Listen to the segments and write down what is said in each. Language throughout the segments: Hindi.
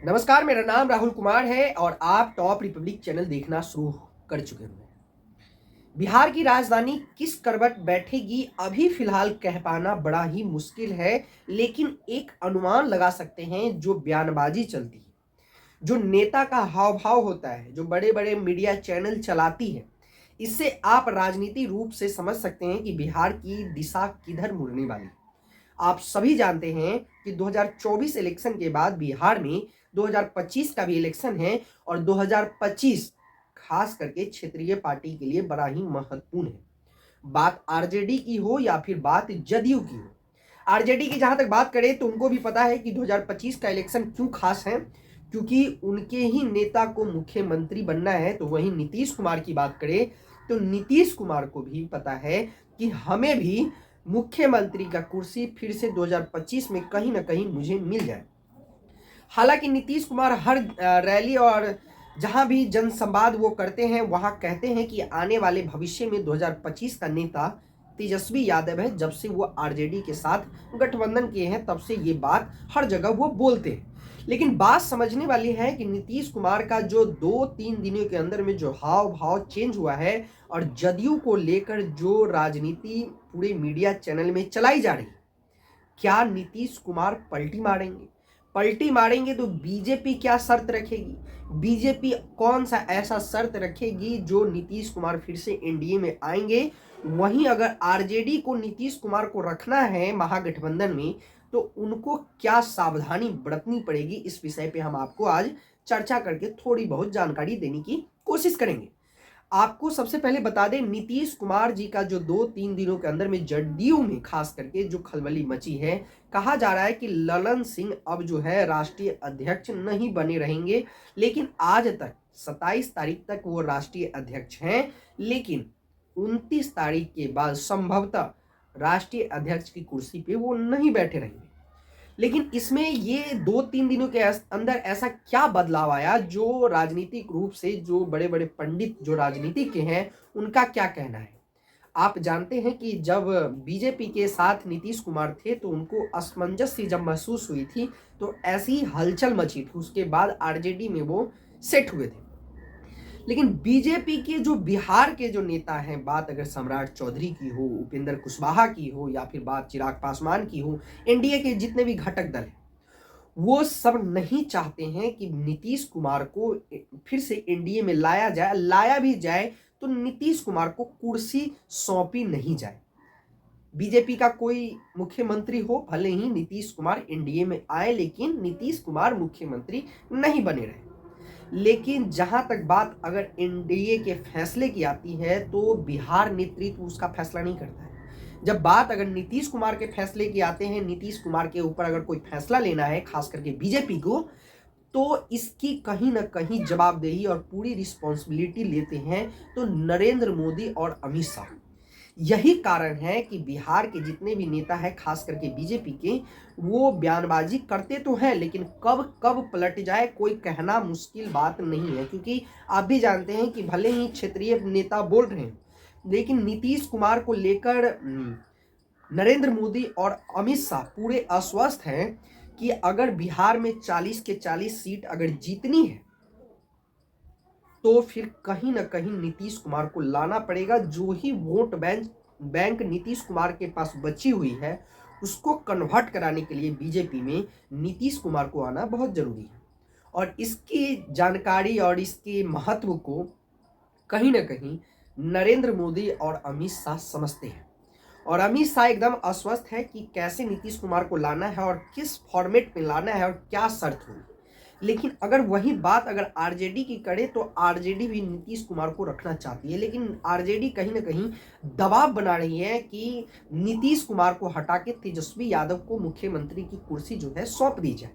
नमस्कार, मेरा नाम राहुल कुमार है और आप टॉप रिपब्लिक चैनल देखना शुरू कर चुके हैं। बिहार की राजधानी किस करवट बैठेगी अभी फिलहाल कह पाना बड़ा ही मुश्किल है, लेकिन एक अनुमान लगा सकते हैं। जो बयानबाजी चलती है, जो नेता का हाव भाव होता है, जो बड़े बड़े मीडिया चैनल चलाती है, इससे आप राजनीति रूप से समझ सकते हैं कि बिहार की दिशा किधर मुड़ने वाली है। आप सभी जानते हैं कि 2024 इलेक्शन के बाद बिहार में 2025 का भी इलेक्शन है और 2025 खास करके क्षेत्रीय पार्टी के लिए बड़ा ही महत्वपूर्ण है। बात आरजेडी की हो या फिर बात जदयू की हो, आरजेडी की जहां तक बात करें तो उनको भी पता है कि 2025 का इलेक्शन क्यों खास है, क्योंकि उनके ही नेता को मुख्यमंत्री बनना है। तो वहीं नीतीश कुमार की बात करें तो नीतीश कुमार को भी पता है कि हमें भी मुख्यमंत्री का कुर्सी फिर से 2025 में कहीं ना कहीं मुझे मिल जाए। हालांकि नीतीश कुमार हर रैली और जहां भी जनसंवाद वो करते हैं वहां कहते हैं कि आने वाले भविष्य में 2025 का नेता तेजस्वी यादव है। जब से वो आरजेडी के साथ गठबंधन किए हैं तब से ये बात हर जगह वो बोलते हैं। लेकिन बात समझने वाली है कि नीतीश कुमार का जो 2-3 दिनों के अंदर में जो हाव भाव चेंज हुआ है और जदयू को लेकर जो राजनीति पूरे मीडिया चैनल में चलाई जा रही है, क्या नीतीश कुमार पलटी मारेंगे? पलटी मारेंगे तो बीजेपी क्या शर्त रखेगी? बीजेपी कौन सा ऐसा शर्त रखेगी जो नीतीश कुमार फिर से एनडीए में आएंगे? वहीं अगर आरजेडी को नीतीश कुमार को रखना है महागठबंधन में तो उनको क्या सावधानी बरतनी पड़ेगी, इस विषय पे हम आपको आज चर्चा करके थोड़ी बहुत जानकारी देने की कोशिश करेंगे। आपको सबसे पहले बता दें, नीतीश कुमार जी का जो 2-3 दिनों के अंदर में जदयू में खास करके जो खलबली मची है, कहा जा रहा है कि ललन सिंह अब जो है राष्ट्रीय अध्यक्ष नहीं बने रहेंगे। लेकिन आज तक 27 तारीख तक वो राष्ट्रीय अध्यक्ष हैं, लेकिन 29 तारीख के बाद संभवतः राष्ट्रीय अध्यक्ष की कुर्सी पे वो नहीं बैठे रहेंगे। लेकिन इसमें ये 2-3 दिनों के अंदर ऐसा क्या बदलाव आया, जो राजनीतिक रूप से जो बड़े बड़े पंडित जो राजनीति के हैं उनका क्या कहना है? आप जानते हैं कि जब बीजेपी के साथ नीतीश कुमार थे तो उनको असमंजस सी जब महसूस हुई थी तो ऐसी हलचल मची थी। उसके बाद आरजेडी में वो सेट हुए थे। लेकिन बीजेपी के जो बिहार के जो नेता हैं, बात अगर सम्राट चौधरी की हो, उपेंद्र कुशवाहा की हो या फिर बात चिराग पासवान की हो, एनडीए के जितने भी घटक दल हैं, वो सब नहीं चाहते हैं कि नीतीश कुमार को फिर से एनडीए में लाया जाए। लाया भी जाए तो नीतीश कुमार को कुर्सी सौंपी नहीं जाए। बीजेपी का कोई मुख्यमंत्री हो, भले ही नीतीश कुमार एनडीए में आए, लेकिन नीतीश कुमार मुख्यमंत्री नहीं बने रहे। लेकिन जहां तक बात अगर एनडीए के फैसले की आती है तो बिहार नेतृत्व उसका फैसला नहीं करता है। जब बात अगर नीतीश कुमार के फैसले की आते हैं, नीतीश कुमार के ऊपर अगर कोई फैसला लेना है खास करके बीजेपी को, तो इसकी कहीं ना कहीं जवाबदेही और पूरी रिस्पॉन्सिबिलिटी लेते हैं तो नरेंद्र मोदी और अमित शाह। यही कारण है कि बिहार के जितने भी नेता हैं खास करके बीजेपी के, वो बयानबाजी करते तो हैं, लेकिन कब कब पलट जाए कोई कहना मुश्किल बात नहीं है। क्योंकि आप भी जानते हैं कि भले ही क्षेत्रीय नेता बोल रहे हैं, लेकिन नीतीश कुमार को लेकर नरेंद्र मोदी और अमित शाह पूरे आश्वस्त हैं कि अगर बिहार में 40 के 40 सीट अगर जीतनी है तो फिर कहीं ना कहीं नीतीश कुमार को लाना पड़ेगा। जो ही वोट बैंक नीतीश कुमार के पास बची हुई है उसको कन्वर्ट कराने के लिए बीजेपी में नीतीश कुमार को आना बहुत जरूरी है। और इसकी जानकारी और इसके महत्व को कहीं ना कहीं नरेंद्र मोदी और अमित शाह समझते हैं। और अमित शाह एकदम आश्वस्त है कि कैसे नीतीश कुमार को लाना है और किस फॉर्मेट में लाना है और क्या शर्त होगी। लेकिन अगर वही बात अगर आरजेडी की करे तो आरजेडी भी नीतीश कुमार को रखना चाहती है, लेकिन आरजेडी कहीं ना कहीं दबाव बना रही है कि नीतीश कुमार को हटा के तेजस्वी यादव को मुख्यमंत्री की कुर्सी जो है सौंप दी जाए।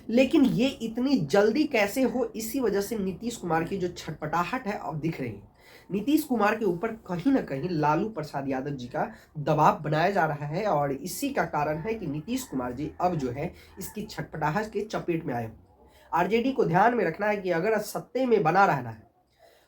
लेकिन ये इतनी जल्दी कैसे हो, इसी वजह से नीतीश कुमार की जो छटपटाहट है अब दिख रही है। नीतीश कुमार के ऊपर कहीं ना कहीं लालू प्रसाद यादव जी का दबाव बनाया जा रहा है और इसी का कारण है कि नीतीश कुमार जी अब जो है इसकी छटपटाहट के चपेट में आए। आरजेडी को ध्यान में रखना है कि अगर सत्ते में बना रहना है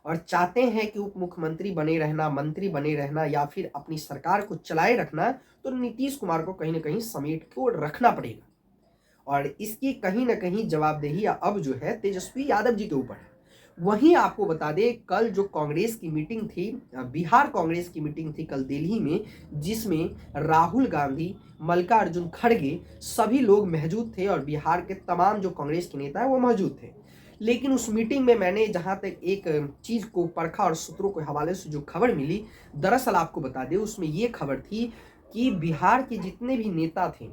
और चाहते हैं कि उप मुख्यमंत्री बने रहना, मंत्री बने रहना या फिर अपनी सरकार को चलाए रखना, तो नीतीश कुमार को कहीं ना कहीं समेट को रखना पड़ेगा। और इसकी कहीं ना कहीं जवाबदेही अब जो है तेजस्वी यादव जी के ऊपर है। वहीं आपको बता दें, कल जो कांग्रेस की मीटिंग थी, बिहार कांग्रेस की मीटिंग थी कल दिल्ली में, जिसमें राहुल गांधी, मल्लिकार्जुन खड़गे सभी लोग मौजूद थे और बिहार के तमाम जो कांग्रेस के नेता हैं वो मौजूद थे। लेकिन उस मीटिंग में मैंने जहां तक एक चीज को परखा और सूत्रों के हवाले से जो खबर मिली, दरअसल आपको बता दें उसमें ये खबर थी कि बिहार के जितने भी नेता थे,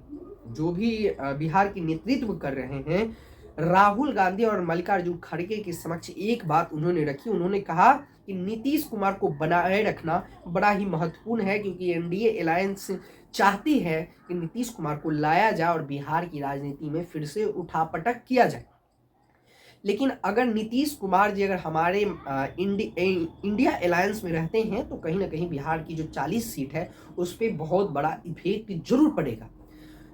जो भी बिहार की नेतृत्व कर रहे हैं, राहुल गांधी और मल्लिकार्जुन खड़गे के समक्ष एक बात उन्होंने रखी। उन्होंने कहा कि नीतीश कुमार को बनाए रखना बड़ा ही महत्वपूर्ण है, क्योंकि एनडीए अलायंस चाहती है कि नीतीश कुमार को लाया जाए और बिहार की राजनीति में फिर से उठापटक किया जाए। लेकिन अगर नीतीश कुमार जी अगर हमारे इंडिया अलायंस में रहते हैं तो कहीं ना कहीं बिहार की जो 40 सीट है उस पर बहुत बड़ा इफेक्ट जरूर पड़ेगा।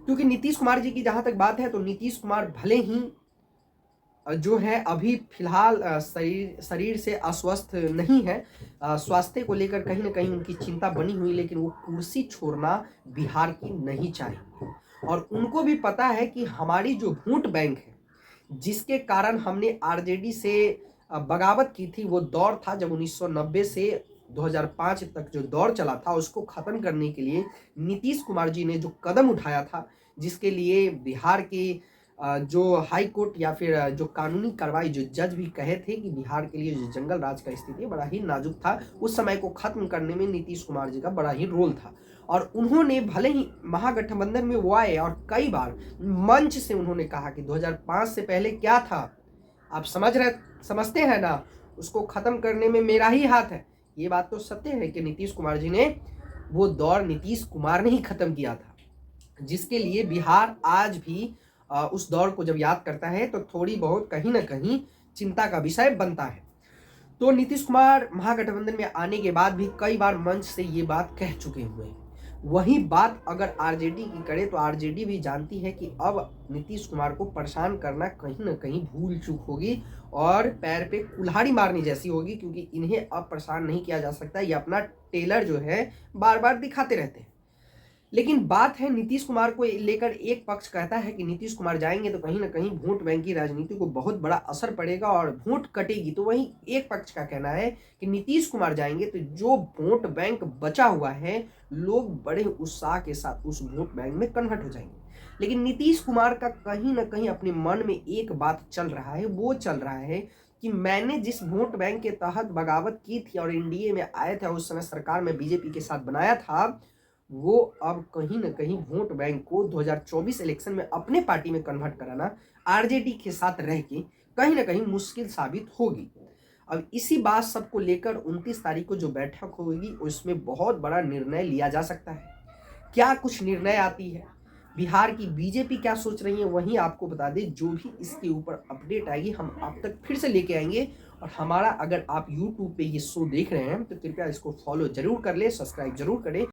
क्योंकि नीतीश कुमार जी की जहां तक बात है तो नीतीश कुमार भले ही जो है अभी फिलहाल शरीर से अस्वस्थ नहीं है, स्वास्थ्य को लेकर कहीं ना कहीं उनकी चिंता बनी हुई, लेकिन वो कुर्सी छोड़ना बिहार की नहीं चाहेंगे। और उनको भी पता है कि हमारी जो वोट बैंक है, जिसके कारण हमने आरजेडी से बगावत की थी, वो दौर था जब 1990 से 2005 तक जो दौर चला था, उसको खत्म करने के लिए नीतीश कुमार जी ने जो कदम उठाया था, जिसके लिए बिहार के जो हाई कोर्ट या फिर जो कानूनी कार्रवाई जो जज भी कहे थे कि बिहार के लिए जो जंगल राज का स्थिति बड़ा ही नाजुक था, उस समय को खत्म करने में नीतीश कुमार जी का बड़ा ही रोल था। और उन्होंने भले ही महागठबंधन में वो आए और कई बार मंच से उन्होंने कहा कि 2005 से पहले क्या था, आप समझते हैं ना, उसको खत्म करने में मेरा ही हाथ है। ये बात तो सत्य है कि नीतीश कुमार जी ने वो दौर नीतीश कुमार ने ही खत्म किया था, जिसके लिए बिहार आज भी उस दौर को जब याद करता है तो थोड़ी बहुत कहीं ना कहीं चिंता का विषय बनता है। तो नीतीश कुमार महागठबंधन में आने के बाद भी कई बार मंच से ये बात कह चुके हुए हैं। वही बात अगर आरजेडी की करे तो आरजेडी भी जानती है कि अब नीतीश कुमार को परेशान करना कहीं ना कहीं भूल चूक होगी और पैर पे कुल्हाड़ी मारनी जैसी होगी, क्योंकि इन्हें अब परेशान नहीं किया जा सकता। ये अपना टेलर जो है बार बार दिखाते रहते हैं। लेकिन बात है नीतीश कुमार को लेकर, एक पक्ष कहता है कि नीतीश कुमार जाएंगे तो कहीं ना कहीं वोट बैंक की राजनीति को बहुत बड़ा असर पड़ेगा और वोट कटेगी। तो वहीं एक पक्ष का कहना है कि नीतीश कुमार जाएंगे तो जो वोट बैंक बचा हुआ है, लोग बड़े उत्साह के साथ उस वोट बैंक में कन्वर्ट हो जाएंगे। लेकिन नीतीश कुमार का कहीं ना कहीं अपने मन में एक बात चल रहा है, वो चल रहा है कि मैंने जिस वोट बैंक के तहत बगावत की थी और एनडीए में आया था, उस समय सरकार में बीजेपी के साथ बनाया था, वो अब कहीं ना कहीं वोट बैंक को 2024 इलेक्शन में अपने पार्टी में कन्वर्ट कराना आरजेडी के साथ रह के कहीं ना कहीं मुश्किल साबित होगी। अब इसी बात सबको लेकर 29 तारीख को जो बैठक होगी उसमें बहुत बड़ा निर्णय लिया जा सकता है। क्या कुछ निर्णय आती है, बिहार की बीजेपी क्या सोच रही है, वहीं आपको बता दें। जो भी इसके ऊपर अपडेट आएगी हम आप तक फिर से लेके आएंगे। और हमारा अगर आप यूट्यूब पे ये शो देख रहे हैं तो कृपया इसको फॉलो जरूर कर ले, सब्सक्राइब जरूर करें।